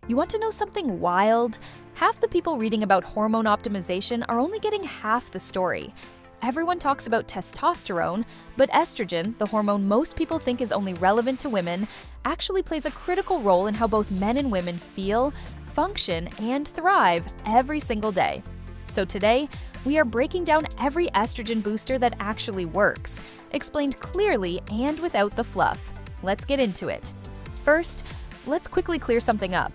You want to know something wild? Half the people reading about hormone optimization are only getting half the story. Everyone talks about testosterone, but estrogen, the hormone most people think is only relevant to women, actually plays a critical role in how both men and women feel, function, and thrive every single day. So today, we are breaking down every estrogen booster that actually works, explained clearly and without the fluff. Let's get into it. First, let's quickly clear something up.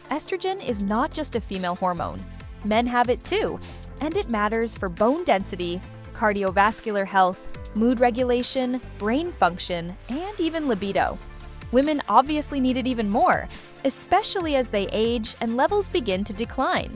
Estrogen is not just a female hormone. Men have it too, and it matters for bone density, cardiovascular health, mood regulation, brain function, and even libido. Women obviously need it even more, especially as they age and levels begin to decline.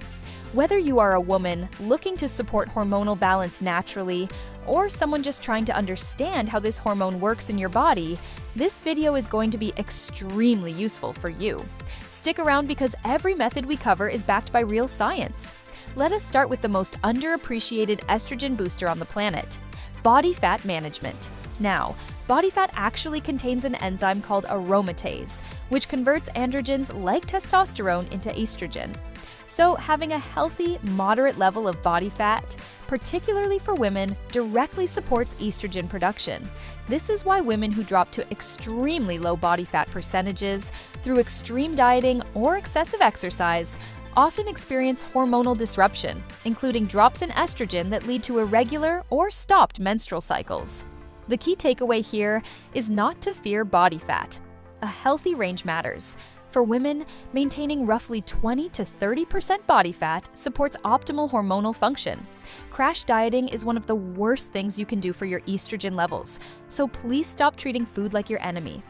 Whether you are a woman looking to support hormonal balance naturally, or someone just trying to understand how this hormone works in your body, this video is going to be extremely useful for you. Stick around because every method we cover is backed by real science. Let us start with the most underappreciated estrogen booster on the planet: body fat management. Now, body fat actually contains an enzyme called aromatase, which converts androgens like testosterone into estrogen. So, having a healthy, moderate level of body fat, particularly for women, directly supports estrogen production. This is why women who drop to extremely low body fat percentages through extreme dieting or excessive exercise often experience hormonal disruption, including drops in estrogen that lead to irregular or stopped menstrual cycles. The key takeaway here is not to fear body fat. A healthy range matters. For women, maintaining roughly 20 to 30% body fat supports optimal hormonal function. Crash dieting is one of the worst things you can do for your estrogen levels, so please stop treating food like your enemy.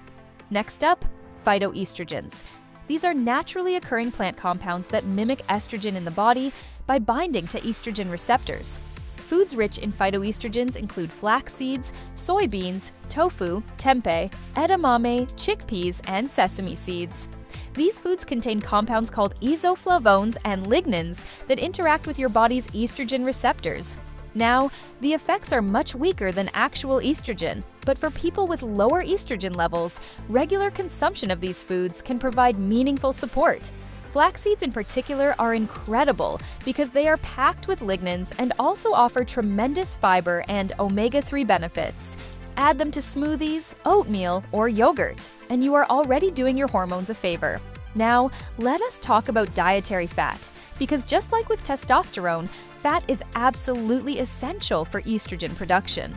Next up, phytoestrogens. These are naturally occurring plant compounds that mimic estrogen in the body by binding to estrogen receptors. Foods rich in phytoestrogens include flax seeds, soybeans, tofu, tempeh, edamame, chickpeas, and sesame seeds. These foods contain compounds called isoflavones and lignans that interact with your body's estrogen receptors. Now, the effects are much weaker than actual estrogen, but for people with lower estrogen levels, regular consumption of these foods can provide meaningful support. Flax seeds in particular are incredible because they are packed with lignans and also offer tremendous fiber and omega-3 benefits. Add them to smoothies, oatmeal, or yogurt, and you are already doing your hormones a favor. Now, let us talk about dietary fat, because just like with testosterone, fat is absolutely essential for estrogen production.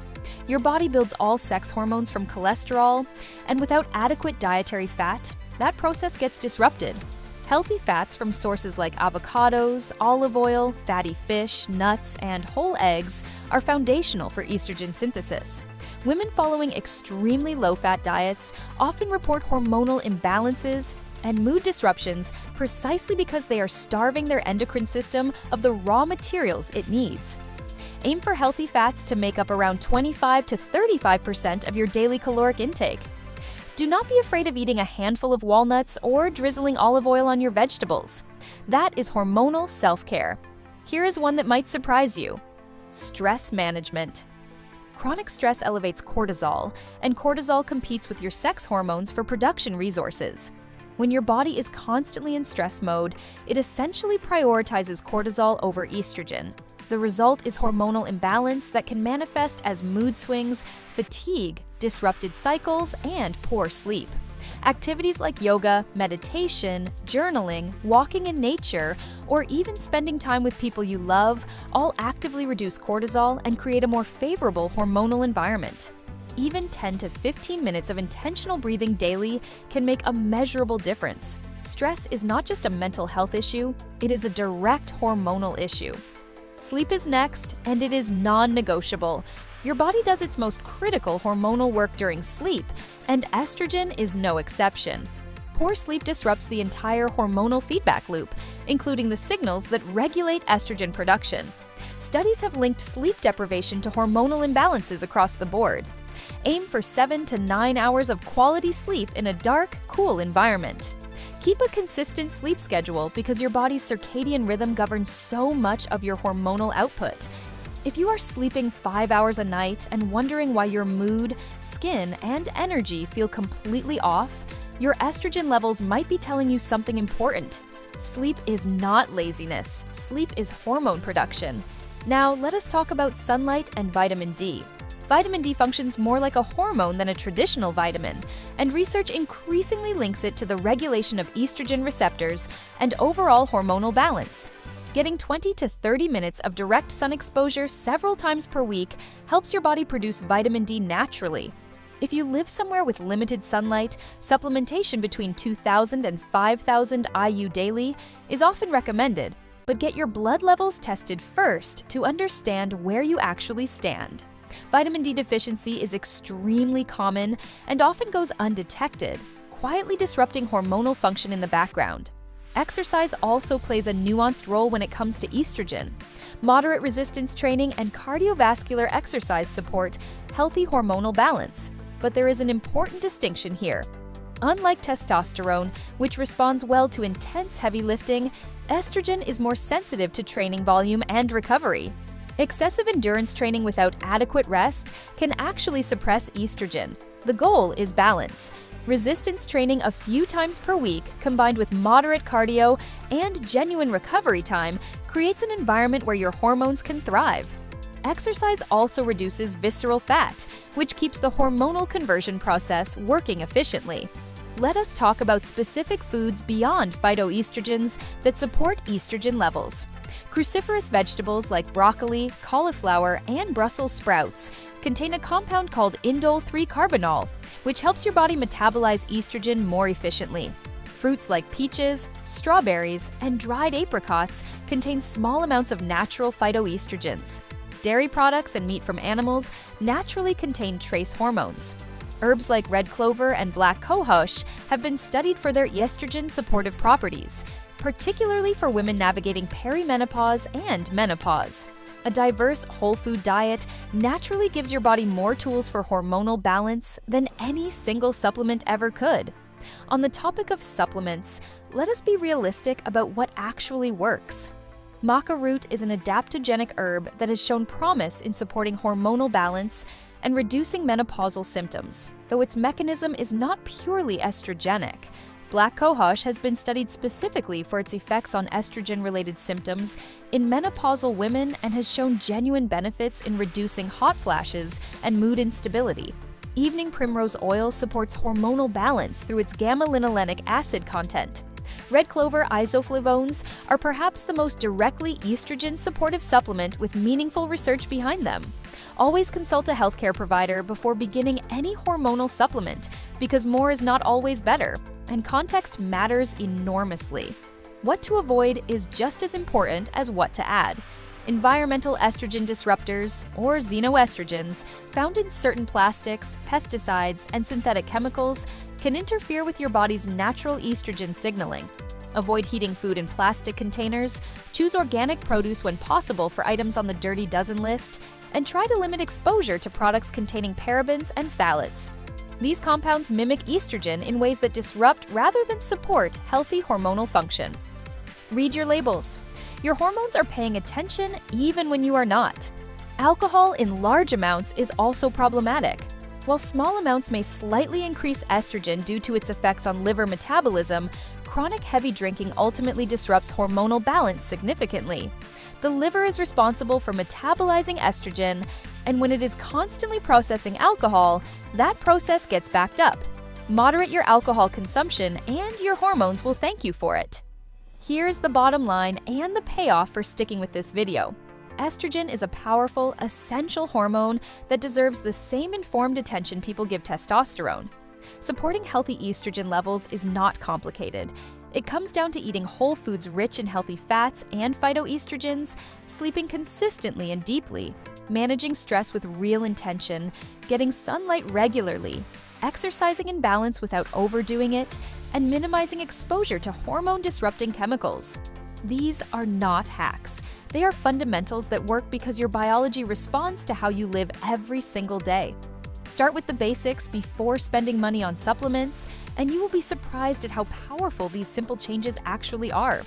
Your body builds all sex hormones from cholesterol, and without adequate dietary fat, that process gets disrupted. Healthy fats from sources like avocados, olive oil, fatty fish, nuts, and whole eggs are foundational for estrogen synthesis. Women following extremely low-fat diets often report hormonal imbalances and mood disruptions precisely because they are starving their endocrine system of the raw materials it needs. Aim for healthy fats to make up around 25 to 35% of your daily caloric intake. Do not be afraid of eating a handful of walnuts or drizzling olive oil on your vegetables. That is hormonal self-care. Here is one that might surprise you: stress management. Chronic stress elevates cortisol, and cortisol competes with your sex hormones for production resources. When your body is constantly in stress mode, it essentially prioritizes cortisol over estrogen. The result is hormonal imbalance that can manifest as mood swings, fatigue, disrupted cycles, and poor sleep. Activities like yoga, meditation, journaling, walking in nature, or even spending time with people you love all actively reduce cortisol and create a more favorable hormonal environment. Even 10 to 15 minutes of intentional breathing daily can make a measurable difference. Stress is not just a mental health issue, it is a direct hormonal issue. Sleep is next, and it is non-negotiable. Your body does its most critical hormonal work during sleep, and estrogen is no exception. Poor sleep disrupts the entire hormonal feedback loop, including the signals that regulate estrogen production. Studies have linked sleep deprivation to hormonal imbalances across the board. Aim for 7 to 9 hours of quality sleep in a dark, cool environment. Keep a consistent sleep schedule because your body's circadian rhythm governs so much of your hormonal output. If you are sleeping 5 hours a night and wondering why your mood, skin, and energy feel completely off, Your estrogen levels might be telling you something important. Sleep is not laziness. Sleep is hormone production. Now, let us talk about sunlight and vitamin D. Vitamin D functions more like a hormone than a traditional vitamin, and research increasingly links it to the regulation of estrogen receptors and overall hormonal balance. Getting 20 to 30 minutes of direct sun exposure several times per week helps your body produce vitamin D naturally. If you live somewhere with limited sunlight, supplementation between 2,000 and 5,000 IU daily is often recommended, but get your blood levels tested first to understand where you actually stand. Vitamin D deficiency is extremely common and often goes undetected, quietly disrupting hormonal function in the background. Exercise also plays a nuanced role when it comes to estrogen. Moderate resistance training and cardiovascular exercise support healthy hormonal balance. But there is an important distinction here. Unlike testosterone, which responds well to intense heavy lifting, estrogen is more sensitive to training volume and recovery. Excessive endurance training without adequate rest can actually suppress estrogen. The goal is balance. Resistance training a few times per week, combined with moderate cardio and genuine recovery time, creates an environment where your hormones can thrive. Exercise also reduces visceral fat, which keeps the hormonal conversion process working efficiently. Let us talk about specific foods beyond phytoestrogens that support estrogen levels. Cruciferous vegetables like broccoli, cauliflower, and Brussels sprouts contain a compound called indole-3-carbinol, which helps your body metabolize estrogen more efficiently. Fruits like peaches, strawberries, and dried apricots contain small amounts of natural phytoestrogens. Dairy products and meat from animals naturally contain trace hormones. Herbs like red clover and black cohosh have been studied for their estrogen-supportive properties, particularly for women navigating perimenopause and menopause. A diverse whole food diet naturally gives your body more tools for hormonal balance than any single supplement ever could. On the topic of supplements, let us be realistic about what actually works. Maca root is an adaptogenic herb that has shown promise in supporting hormonal balance and reducing menopausal symptoms, though its mechanism is not purely estrogenic. Black cohosh has been studied specifically for its effects on estrogen-related symptoms in menopausal women and has shown genuine benefits in reducing hot flashes and mood instability. Evening primrose oil supports hormonal balance through its gamma-linolenic acid content. Red clover isoflavones are perhaps the most directly estrogen-supportive supplement with meaningful research behind them. Always consult a healthcare provider before beginning any hormonal supplement, because more is not always better, and context matters enormously. What to avoid is just as important as what to add. Environmental estrogen disruptors, or xenoestrogens, found in certain plastics, pesticides, and synthetic chemicals can interfere with your body's natural estrogen signaling. Avoid heating food in plastic containers, choose organic produce when possible for items on the Dirty Dozen list, and try to limit exposure to products containing parabens and phthalates. These compounds mimic estrogen in ways that disrupt rather than support healthy hormonal function. Read your labels. Your hormones are paying attention even when you are not. Alcohol in large amounts is also problematic. While small amounts may slightly increase estrogen due to its effects on liver metabolism, chronic heavy drinking ultimately disrupts hormonal balance significantly. The liver is responsible for metabolizing estrogen, and when it is constantly processing alcohol, that process gets backed up. Moderate your alcohol consumption, and your hormones will thank you for it. Here's the bottom line and the payoff for sticking with this video. Estrogen is a powerful, essential hormone that deserves the same informed attention people give testosterone. Supporting healthy estrogen levels is not complicated. It comes down to eating whole foods rich in healthy fats and phytoestrogens, sleeping consistently and deeply, managing stress with real intention, getting sunlight regularly, exercising in balance without overdoing it, and minimizing exposure to hormone-disrupting chemicals. These are not hacks. They are fundamentals that work because your biology responds to how you live every single day. Start with the basics before spending money on supplements, and you will be surprised at how powerful these simple changes actually are.